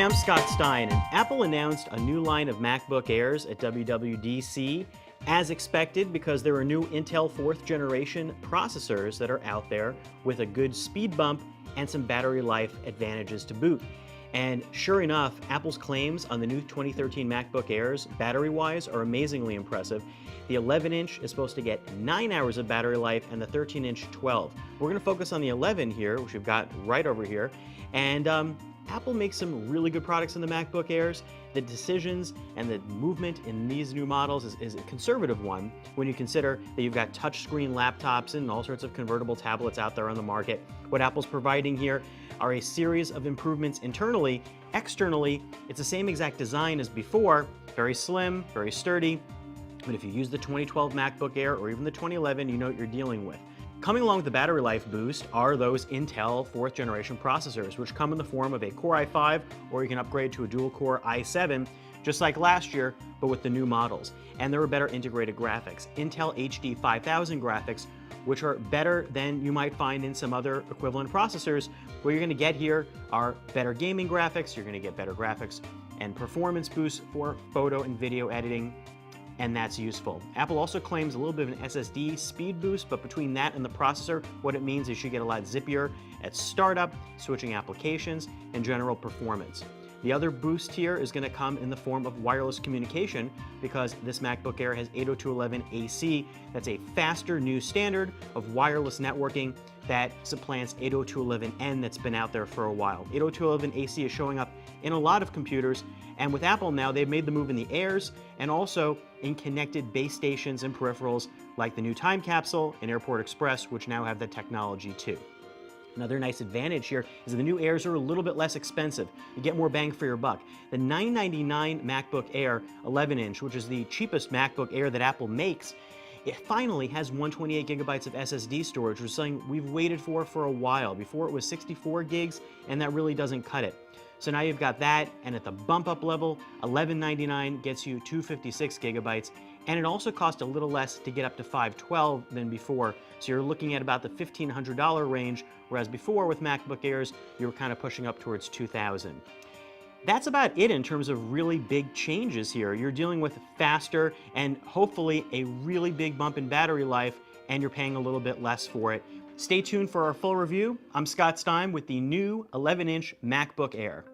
Hi, I'm Scott Stein, and Apple announced a new line of MacBook Airs at WWDC, as expected, because there are new Intel 4th generation processors that are out there with a good speed bump and some battery life advantages to boot. And sure enough, Apple's claims on the new 2013 MacBook Airs, battery-wise, are amazingly impressive. The 11-inch is supposed to get 9 hours of battery life, and the 13-inch 12. We're going to focus on the 11 here, which we've got right over here, and Apple makes some really good products in the MacBook Airs. The decisions and the movement in these new models is a conservative one when you consider that you've got touchscreen laptops and all sorts of convertible tablets out there on the market. What Apple's providing here are a series of improvements internally. Externally, it's the same exact design as before, very slim, very sturdy. But if you use the 2012 MacBook Air or even the 2011, you know what you're dealing with. Coming along with the battery life boost are those Intel 4th generation processors, which come in the form of a Core i5, or you can upgrade to a dual-core i7, just like last year, but with the new models. And there are better integrated graphics. Intel HD 5000 graphics, which are better than you might find in some other equivalent processors. What you're going to get here are better gaming graphics, you're going to get better graphics and performance boosts for photo and video editing, and that's useful. Apple also claims a little bit of an SSD speed boost, but between that and the processor, what it means is you get a lot zippier at startup, switching applications, and general performance. The other boost here is going to come in the form of wireless communication, because this MacBook Air has 802.11ac. That's a faster new standard of wireless networking that supplants 802.11n that's been out there for a while. 802.11ac is showing up in a lot of computers, and with Apple now, they've made the move in the Airs and also in connected base stations and peripherals like the new Time Capsule and Airport Express, which now have the technology too. Another nice advantage here is that the new Airs are a little bit less expensive. You get more bang for your buck. The $999 MacBook Air 11-inch, which is the cheapest MacBook Air that Apple makes, it finally has 128 gigabytes of SSD storage, which is something we've waited for a while. Before it was 64 gigs, and that really doesn't cut it. So now you've got that, and at the bump up level, $1199 gets you 256 gigabytes, and it also costs a little less to get up to 512 than before. So you're looking at about the $1,500 range, whereas before with MacBook Airs, you were kind of pushing up towards $2,000. That's about it in terms of really big changes here. You're dealing with faster and hopefully a really big bump in battery life, and you're paying a little bit less for it. Stay tuned for our full review. I'm Scott Stein with the new 11-inch MacBook Air.